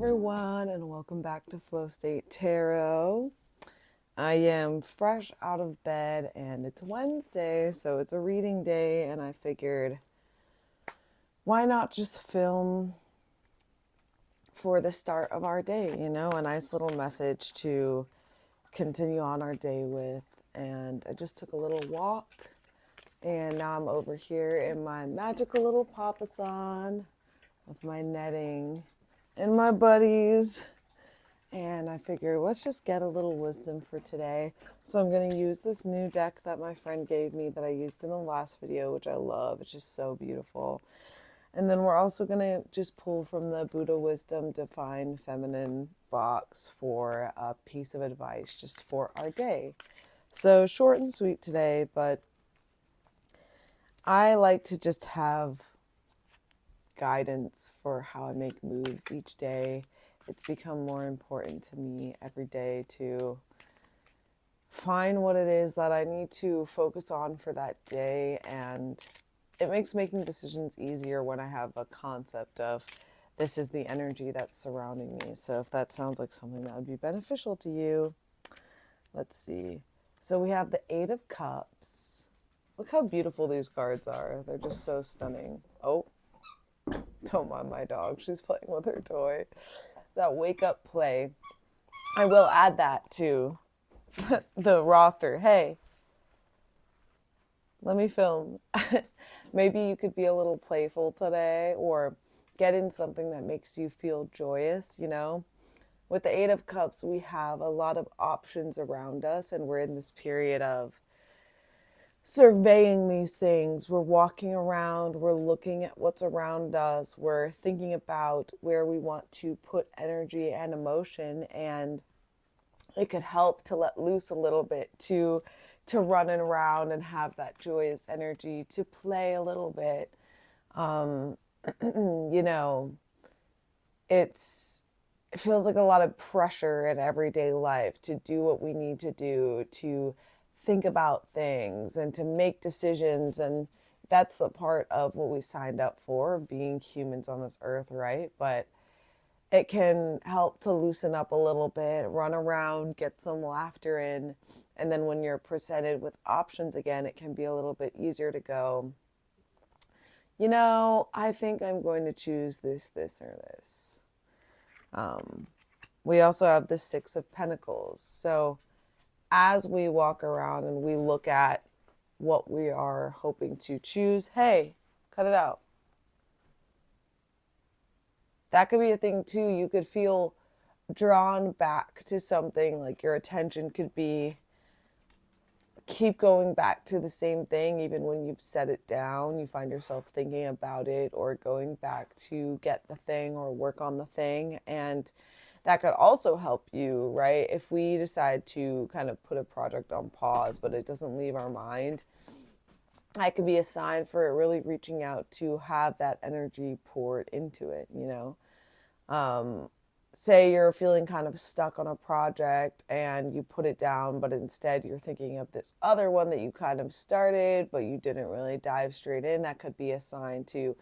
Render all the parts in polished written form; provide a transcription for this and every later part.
everyone, and welcome back to Flow State Tarot. I am fresh out of bed and it's Wednesday, so it's a reading day, and I figured why not just film for the start of our day, a nice little message to continue on our day with. And I just took a little walk, and now I'm over here in my magical little papasan with my netting and my buddies. And I figured, let's just get a little wisdom for today. So I'm going to use this new deck that my friend gave me that I used in the last video, which I love. It's just so beautiful. And then we're also going to just pull from the Buddha Wisdom Divine Feminine box for a piece of advice just for our day. So short and sweet today, but I like to just have guidance for how I make moves each day. It's become more important to me every day to find what it is that I need to focus on for that day, and it makes making decisions easier when I have a concept of this is the energy that's surrounding me. So if that sounds like something that would be beneficial to you, let's see. So we have the Eight of Cups. Look how beautiful these cards are. They're just so stunning. Oh, don't mind my dog. She's playing with her toy. That wake up play. I will add that to the roster. Hey, let me film. Maybe you could be a little playful today, or get in something that makes you feel joyous, With the Eight of Cups, we have a lot of options around us, and we're in this period of surveying these things. We're walking around, we're looking at what's around us, we're thinking about where we want to put energy and emotion, and it could help to let loose a little bit, to run around and have that joyous energy, to play a little bit. It feels like a lot of pressure in everyday life to do what we need to do, to think about things and to make decisions. And that's the part of what we signed up for, being humans on this earth, right? But it can help to loosen up a little bit, run around, get some laughter in. And then when you're presented with options again, it can be a little bit easier to go, I think I'm going to choose this, or this. We also have the Six of Pentacles. So as we walk around and we look at what we are hoping to choose, hey, cut it out. That could be a thing too. You could feel drawn back to something, like your attention could be keep going back to the same thing. Even when you've set it down, you find yourself thinking about it or going back to get the thing or work on the thing. And that could also help you, right? If we decide to kind of put a project on pause, but it doesn't leave our mind, that could be a sign for it really reaching out to have that energy poured into it, Say you're feeling kind of stuck on a project and you put it down, but instead you're thinking of this other one that you kind of started, but you didn't really dive straight in. That could be a sign to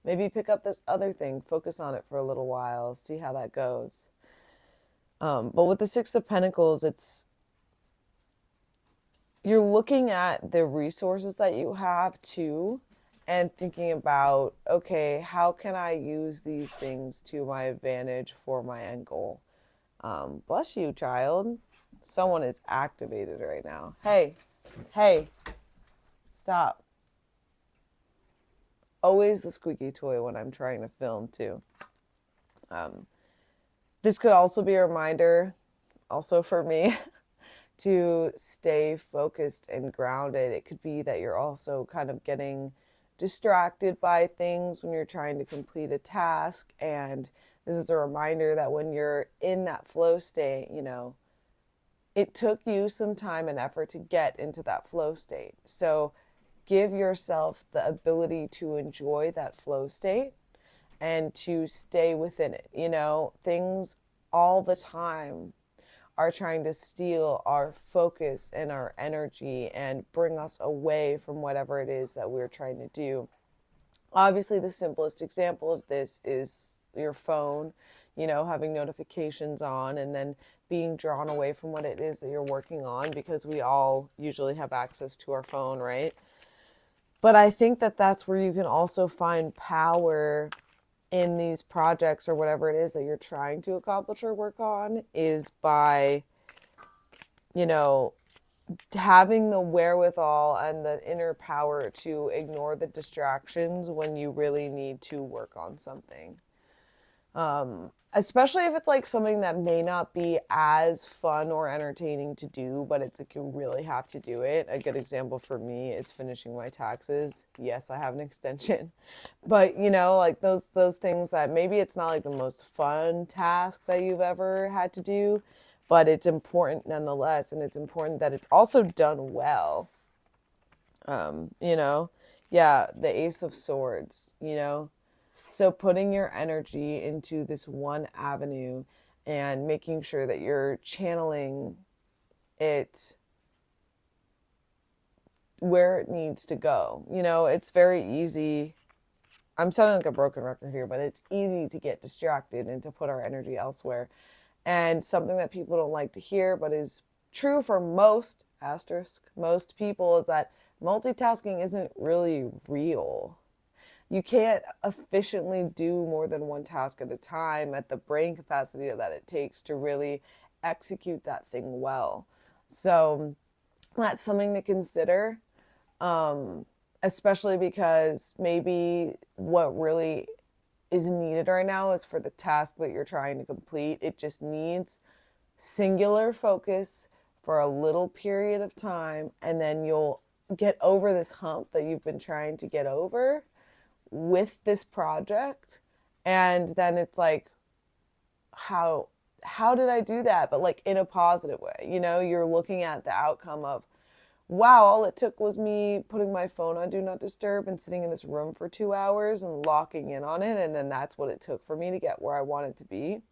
maybe pick up this other thing, focus on it for a little while, see how that goes. But with the Six of Pentacles, you're looking at the resources that you have too, and thinking about, okay, how can I use these things to my advantage for my end goal? Bless you, child. Someone is activated right now. Hey, stop. Always the squeaky toy when I'm trying to film too. This could also be a reminder, also for me, to stay focused and grounded. It could be that you're also kind of getting distracted by things when you're trying to complete a task. And this is a reminder that when you're in that flow state, it took you some time and effort to get into that flow state. So give yourself the ability to enjoy that flow state and to stay within it. Things all the time are trying to steal our focus and our energy and bring us away from whatever it is that we're trying to do. Obviously, the simplest example of this is your phone. having notifications on and then being drawn away from what it is that you're working on, because we all usually have access to our phone, right? But I think that that's where you can also find power in these projects or whatever it is that you're trying to accomplish or work on, is by, you know, having the wherewithal and the inner power to ignore the distractions when you really need to work on something. Especially if it's like something that may not be as fun or entertaining to do, but it's like you really have to do it. A good example for me is finishing my taxes. Yes, I have an extension, but like those things that maybe it's not like the most fun task that you've ever had to do, but it's important nonetheless, and it's important that it's also done well. Yeah, the Ace of Swords. So putting your energy into this one avenue and making sure that you're channeling it where it needs to go. It's very easy. I'm sounding like a broken record here, but it's easy to get distracted and to put our energy elsewhere. And something that people don't like to hear, but is true for most people, is that multitasking isn't really real. You can't efficiently do more than one task at a time at the brain capacity that it takes to really execute that thing well. So that's something to consider, especially because maybe what really is needed right now is for the task that you're trying to complete. It just needs singular focus for a little period of time, and then you'll get over this hump that you've been trying to get over with this project. And then it's like, how did I do that? But like in a positive way. You're looking at the outcome of, wow, all it took was me putting my phone on do not disturb and sitting in this room for 2 hours and locking in on it, and then that's what it took for me to get where I wanted to be.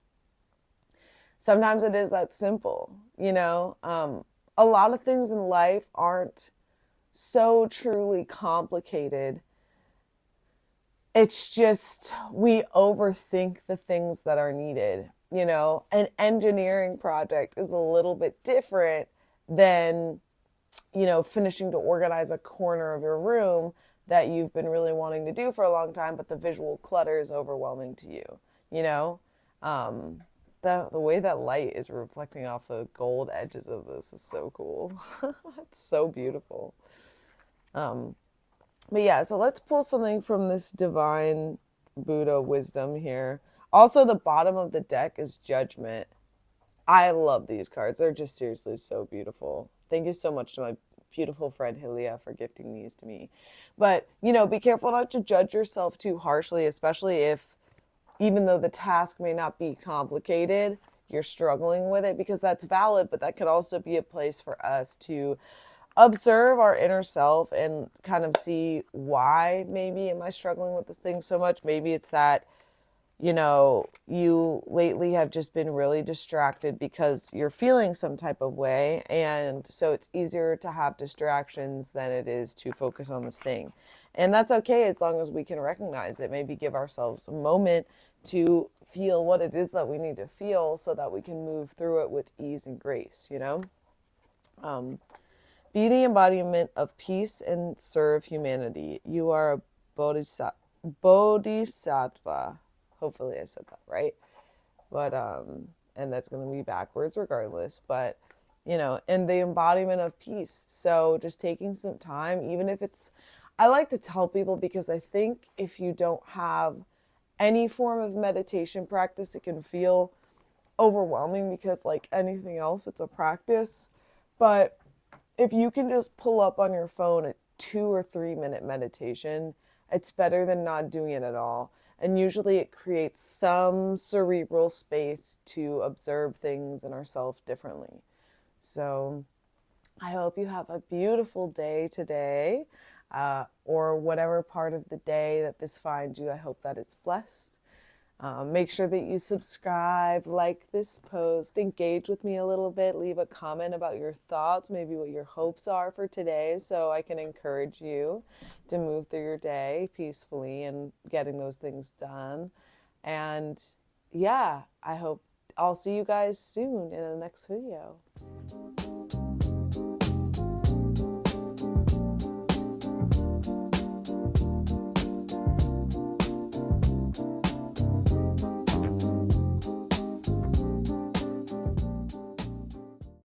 Sometimes it is that simple. A lot of things in life aren't so truly complicated. It's just we overthink the things that are needed. An engineering project is a little bit different than, finishing to organize a corner of your room that you've been really wanting to do for a long time, but the visual clutter is overwhelming to you. The way that light is reflecting off the gold edges of this is so cool. It's so beautiful. But yeah, so let's pull something from this divine Buddha wisdom here. Also, the bottom of the deck is Judgment. I love these cards. They're just seriously so beautiful. Thank you so much to my beautiful friend Lea for gifting these to me. But, be careful not to judge yourself too harshly, especially if, even though the task may not be complicated, you're struggling with it, because that's valid, but that could also be a place for us to observe our inner self and kind of see, why maybe am I struggling with this thing so much? Maybe it's that, you lately have just been really distracted because you're feeling some type of way. And so it's easier to have distractions than it is to focus on this thing. And that's okay, as long as we can recognize it. Maybe give ourselves a moment to feel what it is that we need to feel so that we can move through it with ease and grace, Be the embodiment of peace and serve humanity. You are a bodhisattva. Hopefully I said that right. But, and that's going to be backwards regardless. But, and the embodiment of peace. So just taking some time, even if it's, I like to tell people, because I think if you don't have any form of meditation practice, it can feel overwhelming, because like anything else, it's a practice. But if you can just pull up on your phone a 2 or 3 minute meditation, it's better than not doing it at all. And usually it creates some cerebral space to observe things in ourselves differently. So I hope you have a beautiful day today, or whatever part of the day that this finds you. I hope that it's blessed. Make sure that you subscribe, like this post, engage with me a little bit, leave a comment about your thoughts, maybe what your hopes are for today, so I can encourage you to move through your day peacefully and getting those things done. And yeah, I hope I'll see you guys soon in the next video.